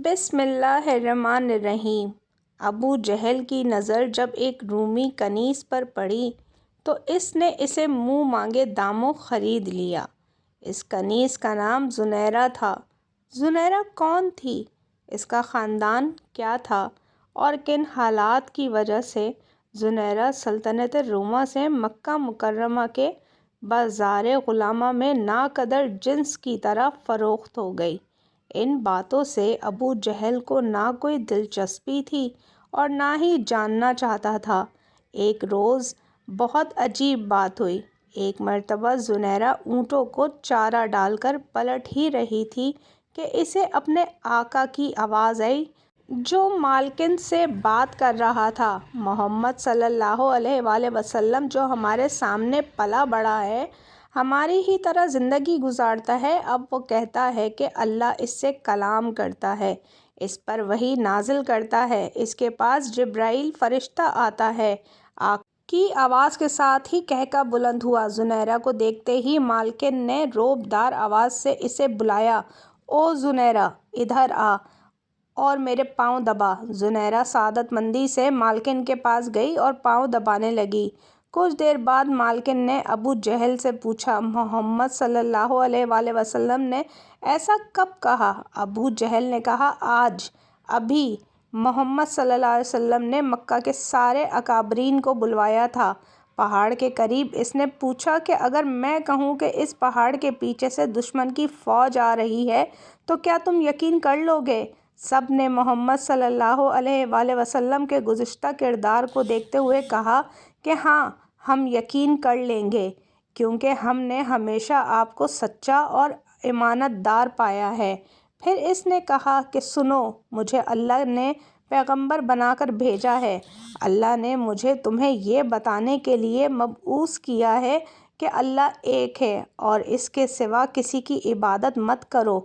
بسم اللہ الرحمن الرحیم۔ ابو جہل کی نظر جب ایک رومی کنیز پر پڑی تو اس نے اسے منہ مانگے داموں خرید لیا۔ اس کنیز کا نام زنیرہ تھا۔ زنیرہ کون تھی؟ اس کا خاندان کیا تھا اور کن حالات کی وجہ سے زنیرہ سلطنت روما سے مکہ مکرمہ کے بازار غلامہ میں ناقدر جنس کی طرح فروخت ہو گئی؟ ان باتوں سے ابو جہل کو نہ کوئی دلچسپی تھی اور نہ ہی جاننا چاہتا تھا۔ ایک روز بہت عجیب بات ہوئی۔ ایک مرتبہ زنیرہ اونٹوں کو چارہ ڈال کر پلٹ ہی رہی تھی کہ اسے اپنے آقا کی آواز آئی جو مالکن سے بات کر رہا تھا۔ محمد صلی اللہ علیہ وآلہ وسلم جو ہمارے سامنے پلا بڑھا ہے، ہماری ہی طرح زندگی گزارتا ہے، اب وہ کہتا ہے کہ اللہ اس سے کلام کرتا ہے، اس پر وحی نازل کرتا ہے، اس کے پاس جبرائیل فرشتہ آتا ہے۔ آقا کی آواز کے ساتھ ہی قہقہ بلند ہوا۔ زنیرہ کو دیکھتے ہی مالکن نے رعب دار آواز سے اسے بلایا، او زنیرہ، ادھر آ اور میرے پاؤں دبا۔ زنیرہ سعادت مندی سے مالکن کے پاس گئی اور پاؤں دبانے لگی۔ کچھ دیر بعد مالکن نے ابو جہل سے پوچھا، محمد صلی اللہ علیہ وآلہ وسلم نے ایسا کب کہا؟ ابو جہل نے کہا، آج، ابھی محمد صلی اللہ علیہ وسلم نے مکہ کے سارے اکابرین کو بلوایا تھا۔ پہاڑ کے قریب اس نے پوچھا کہ اگر میں کہوں کہ اس پہاڑ کے پیچھے سے دشمن کی فوج آ رہی ہے تو کیا تم یقین کر لو گے؟ سب نے محمد صلی اللہ علیہ وآلہ وسلم کے گزشتہ کردار کو دیکھتے ہوئے کہا کہ ہاں، ہم یقین کر لیں گے، کیونکہ ہم نے ہمیشہ آپ کو سچا اور امانت دار پایا ہے۔ پھر اس نے کہا کہ سنو، مجھے اللہ نے پیغمبر بنا کر بھیجا ہے۔ اللہ نے مجھے تمہیں یہ بتانے کے لیے مبعوث کیا ہے کہ اللہ ایک ہے اور اس کے سوا کسی کی عبادت مت کرو۔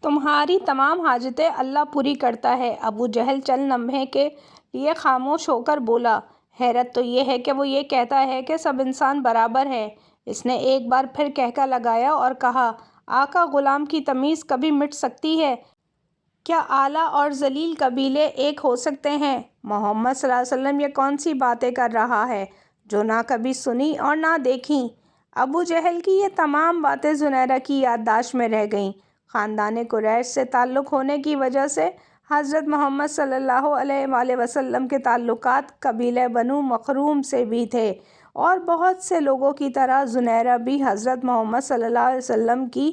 تمہاری تمام حاجتیں اللہ پوری کرتا ہے۔ ابو جہل چند لمحے کے لیے خاموش ہو کر بولا، حیرت تو یہ ہے کہ وہ یہ کہتا ہے کہ سب انسان برابر ہیں۔ اس نے ایک بار پھر قہقہ لگایا اور کہا، آقا غلام کی تمیز کبھی مٹ سکتی ہے؟ کیا اعلیٰ اور ذلیل قبیلے ایک ہو سکتے ہیں؟ محمد صلی اللہ علیہ وسلم یہ کون سی باتیں کر رہا ہے جو نہ کبھی سنی اور نہ دیکھیں؟ ابو جہل کی یہ تمام باتیں زنیرہ کی یادداشت میں رہ گئیں۔ خاندان قریش سے تعلق ہونے کی وجہ سے حضرت محمد صلی اللہ علیہ وآلہ وسلم کے تعلقات قبیلہ بنو مخزوم سے بھی تھے اور بہت سے لوگوں کی طرح زنیرہ بھی حضرت محمد صلی اللہ علیہ وسلم کی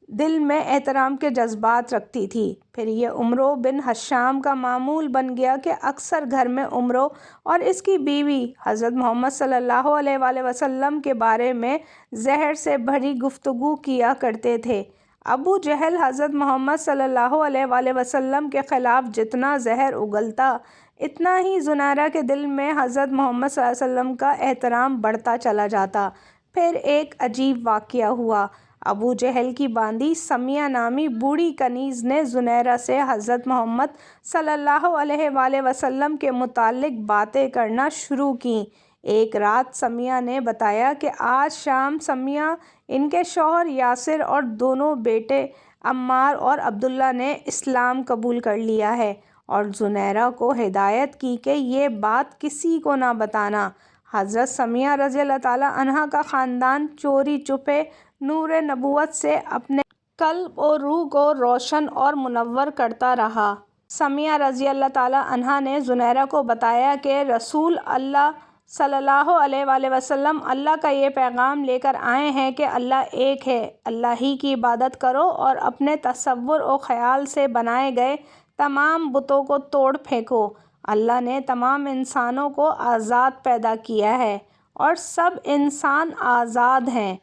دل میں احترام کے جذبات رکھتی تھی۔ پھر یہ عمرو بن حشام کا معمول بن گیا کہ اکثر گھر میں عمرو اور اس کی بیوی حضرت محمد صلی اللہ علیہ وآلہ وسلم کے بارے میں زہر سے بھری گفتگو کیا کرتے تھے۔ ابو جہل حضرت محمد صلی اللہ علیہ وآلہ وسلم کے خلاف جتنا زہر اگلتا، اتنا ہی زنیرہ کے دل میں حضرت محمد صلی اللہ علیہ وسلم کا احترام بڑھتا چلا جاتا۔ پھر ایک عجیب واقعہ ہوا۔ ابو جہل کی باندی سمیہ نامی بوڑھی کنیز نے زنیرہ سے حضرت محمد صلی اللہ علیہ وآلہ وسلم کے متعلق باتیں کرنا شروع کیں۔ ایک رات سمیہ نے بتایا کہ آج شام سمیہ، ان کے شوہر یاسر اور دونوں بیٹے عمار اور عبداللہ نے اسلام قبول کر لیا ہے، اور زنیرہ کو ہدایت کی کہ یہ بات کسی کو نہ بتانا۔ حضرت سمیہ رضی اللہ تعالیٰ عنہا کا خاندان چوری چھپے نور نبوت سے اپنے قلب و روح کو روشن اور منور کرتا رہا۔ سمیہ رضی اللہ تعالیٰ عنہا نے زنیرہ کو بتایا کہ رسول اللہ صلی اللہ علیہ وآلہ وسلم اللہ کا یہ پیغام لے کر آئے ہیں کہ اللہ ایک ہے، اللہ ہی کی عبادت کرو اور اپنے تصور و خیال سے بنائے گئے تمام بتوں کو توڑ پھینکو۔ اللہ نے تمام انسانوں کو آزاد پیدا کیا ہے اور سب انسان آزاد ہیں،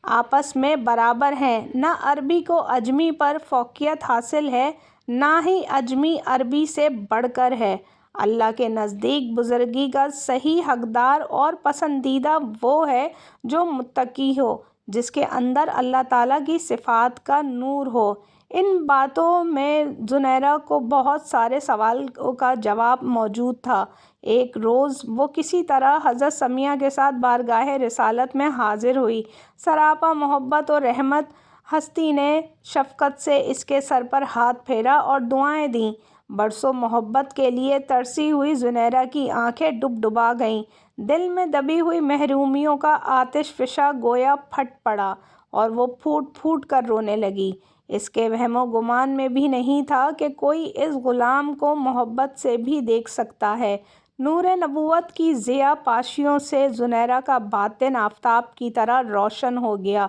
آپس میں برابر ہیں۔ نہ عربی کو اجمی پر فوقیت حاصل ہے، نہ ہی اجمی عربی سے بڑھ کر ہے۔ اللہ کے نزدیک بزرگی کا صحیح حقدار اور پسندیدہ وہ ہے جو متقی ہو، جس کے اندر اللہ تعالیٰ کی صفات کا نور ہو۔ ان باتوں میں زنیرہ کو بہت سارے سوالوں کا جواب موجود تھا۔ ایک روز وہ کسی طرح حضرت سمیہ کے ساتھ بارگاہ رسالت میں حاضر ہوئی۔ سراپا محبت و رحمت ہستی نے شفقت سے اس کے سر پر ہاتھ پھیرا اور دعائیں دیں۔ برسوں محبت کے لیے ترسی ہوئی زنیرہ کی آنکھیں ڈبڈبا گئیں۔ دل میں دبی ہوئی محرومیوں کا آتش فشاں گویا پھٹ پڑا اور وہ پھوٹ پھوٹ کر رونے لگی۔ اس کے وہم و گمان میں بھی نہیں تھا کہ کوئی اس غلام کو محبت سے بھی دیکھ سکتا ہے۔ نور نبوت کی ضیاء پاشیوں سے زنیرہ کا باطن آفتاب کی طرح روشن ہو گیا۔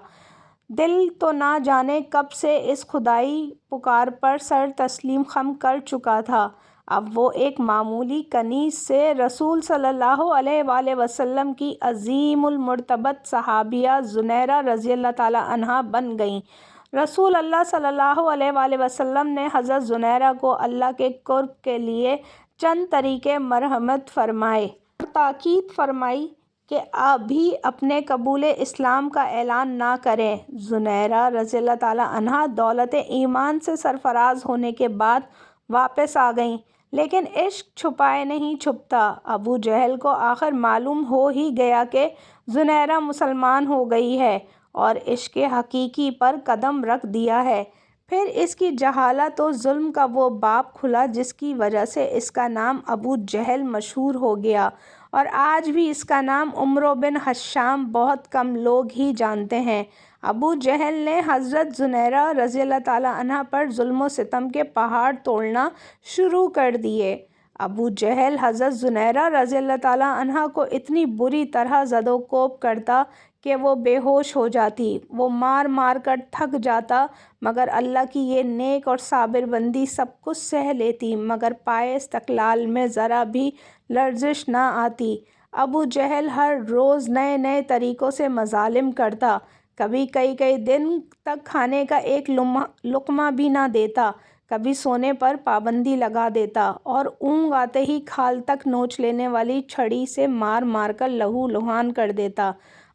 دل تو نہ جانے کب سے اس خدائی پکار پر سر تسلیم خم کر چکا تھا۔ اب وہ ایک معمولی کنیز سے رسول صلی اللہ علیہ وآلہ وسلم کی عظیم المرتبت صحابیہ زنیرہ رضی اللہ تعالیٰ عنہا بن گئیں۔ رسول اللہ صلی اللہ علیہ وآلہ وسلم نے حضرت زنیرہ کو اللہ کے قرب کے لیے چند طریقے مرحمت فرمائے اور تاکید فرمائی کہ ابھی اپنے قبول اسلام کا اعلان نہ کریں۔ زنیرہ رضی اللہ تعالیٰ عنہا دولت ایمان سے سرفراز ہونے کے بعد واپس آ گئیں، لیکن عشق چھپائے نہیں چھپتا۔ ابو جہل کو آخر معلوم ہو ہی گیا کہ زنیرہ مسلمان ہو گئی ہے اور عشق حقیقی پر قدم رکھ دیا ہے۔ پھر اس کی جہالت و ظلم کا وہ باب کھلا جس کی وجہ سے اس کا نام ابو جہل مشہور ہو گیا، اور آج بھی اس کا نام عمرو بن ہشام بہت کم لوگ ہی جانتے ہیں۔ ابو جہل نے حضرت زنیرہ رضی اللہ تعالیٰ عنہا پر ظلم و ستم کے پہاڑ توڑنا شروع کر دیے۔ ابو جہل حضرت زنیرہ رضی اللہ تعالیٰ عنہا کو اتنی بری طرح زد و کوب کرتا کہ وہ بے ہوش ہو جاتی، وہ مار مار کر تھک جاتا، مگر اللہ کی یہ نیک اور صابر بندی سب کچھ سہہ لیتی، مگر پائے استقلال میں ذرا بھی لرزش نہ آتی۔ ابو جہل ہر روز نئے نئے طریقوں سے مظالم کرتا، کبھی کئی کئی دن تک کھانے کا ایک لقمہ بھی نہ دیتا، کبھی سونے پر پابندی لگا دیتا اور اونگ آتے ہی کھال تک نوچ لینے والی چھڑی سے مار مار کر لہو لہان کر دیتا۔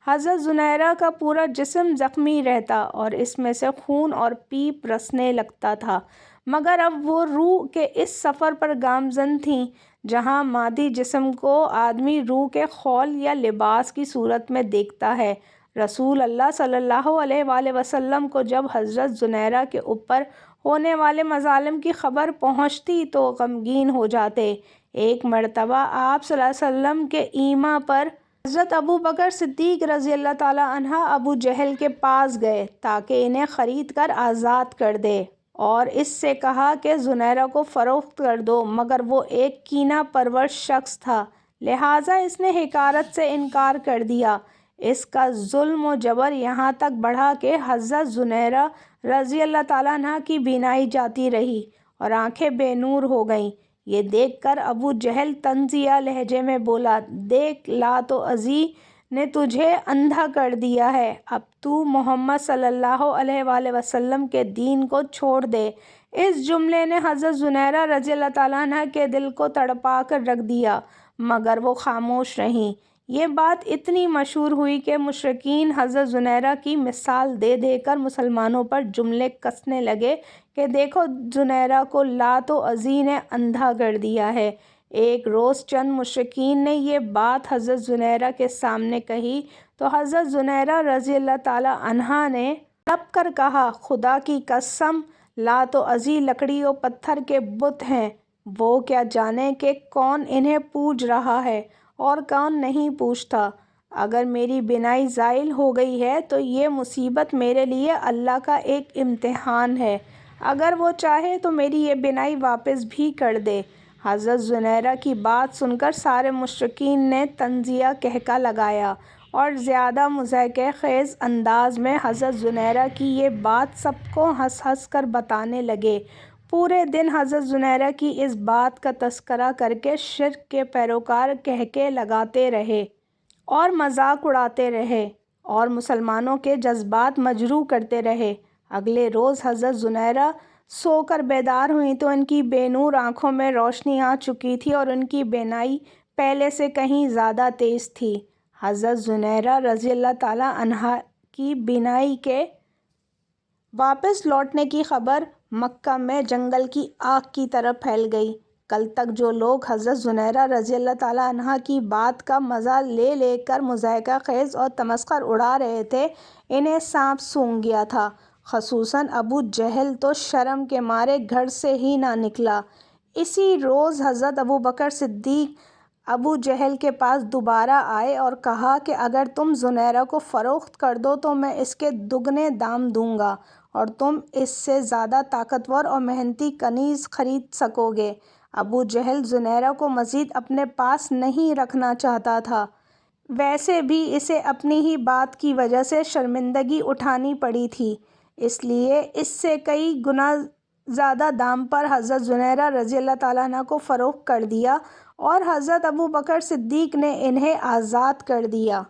حضرت زنیرہ کا پورا جسم زخمی رہتا اور اس میں سے خون اور پیپ رسنے لگتا تھا، مگر اب وہ روح کے اس سفر پر گامزن تھیں جہاں مادی جسم کو آدمی روح کے خول یا لباس کی صورت میں دیکھتا ہے۔ رسول اللہ صلی اللہ علیہ وآلہ وسلم کو جب حضرت زنیرہ کے اوپر ہونے والے مظالم کی خبر پہنچتی تو غمگین ہو جاتے۔ ایک مرتبہ آپ صلی اللہ علیہ وسلم کے ایما پر حضرت ابو بکر صدیق رضی اللہ تعالیٰ عنہ ابو جہل کے پاس گئے تاکہ انہیں خرید کر آزاد کر دے اور اس سے کہا کہ زنیرہ کو فروخت کر دو، مگر وہ ایک کینہ پرور شخص تھا، لہٰذا اس نے حقارت سے انکار کر دیا۔ اس کا ظلم و جبر یہاں تک بڑھا کہ حضرت زنیرہ رضی اللہ تعالیٰ عنہ کی بینائی جاتی رہی اور آنکھیں بے نور ہو گئیں۔ یہ دیکھ کر ابو جہل طنزیہ لہجے میں بولا، دیکھ لات و عزی نے تجھے اندھا کر دیا ہے، اب تو محمد صلی اللہ علیہ وآلہ وسلم کے دین کو چھوڑ دے۔ اس جملے نے حضرت زنیرہ رضی اللہ تعالیٰ عنہ کے دل کو تڑپا کر رکھ دیا، مگر وہ خاموش رہیں۔ یہ بات اتنی مشہور ہوئی کہ مشرکین حضرت زنیرہ کی مثال دے دے کر مسلمانوں پر جملے کسنے لگے کہ دیکھو زنیرہ کو لات و عزی نے اندھا کر دیا ہے۔ ایک روز چند مشرکین نے یہ بات حضرت زنیرہ کے سامنے کہی تو حضرت زنیرہ رضی اللہ تعالیٰ عنہا نے تڑپ کر کہا، خدا کی قسم لات و عزی لکڑی و پتھر کے بت ہیں، وہ کیا جانے کہ کون انہیں پوج رہا ہے اور کون نہیں پوجتا۔ اگر میری بینائی زائل ہو گئی ہے تو یہ مصیبت میرے لیے اللہ کا ایک امتحان ہے، اگر وہ چاہے تو میری یہ بینائی واپس بھی کر دے۔ حضرت زنیرہ کی بات سن کر سارے مشرکین نے طنزیہ قہقہ لگایا اور زیادہ مضحکہ خیز انداز میں حضرت زنیرہ کی یہ بات سب کو ہنس ہنس کر بتانے لگے۔ پورے دن حضرت زنیرہ کی اس بات کا تذکرہ کر کے شرک کے پیروکار قہقہے لگاتے رہے اور مذاق اڑاتے رہے اور مسلمانوں کے جذبات مجروح کرتے رہے۔ اگلے روز حضرت زنیرہ سو کر بیدار ہوئیں تو ان کی بے نور آنکھوں میں روشنی آ چکی تھی اور ان کی بینائی پہلے سے کہیں زیادہ تیز تھی۔ حضرت زنیرہ رضی اللہ تعالیٰ عنہا کی بینائی کے واپس لوٹنے کی خبر مکہ میں جنگل کی آگ کی طرح پھیل گئی۔ کل تک جو لوگ حضرت زنیرہ رضی اللہ تعالیٰ عنہا کی بات کا مزہ لے لے کر مضحکہ خیز اور تمسخر اڑا رہے تھے، انہیں سانپ سونگھ گیا تھا۔ خصوصاً ابو جہل تو شرم کے مارے گھر سے ہی نہ نکلا۔ اسی روز حضرت ابوبکر صدیق ابو جہل کے پاس دوبارہ آئے اور کہا کہ اگر تم زنیرہ کو فروخت کر دو تو میں اس کے دگنے دام دوں گا اور تم اس سے زیادہ طاقتور اور محنتی کنیز خرید سکو گے۔ ابو جہل زنیرہ کو مزید اپنے پاس نہیں رکھنا چاہتا تھا۔ ویسے بھی اسے اپنی ہی بات کی وجہ سے شرمندگی اٹھانی پڑی تھی، اس لیے اس سے کئی گنا زیادہ دام پر حضرت زنیرہ رضی اللہ تعالیٰ عنہ کو فروخت کر دیا اور حضرت ابوبکر صدیق نے انہیں آزاد کر دیا۔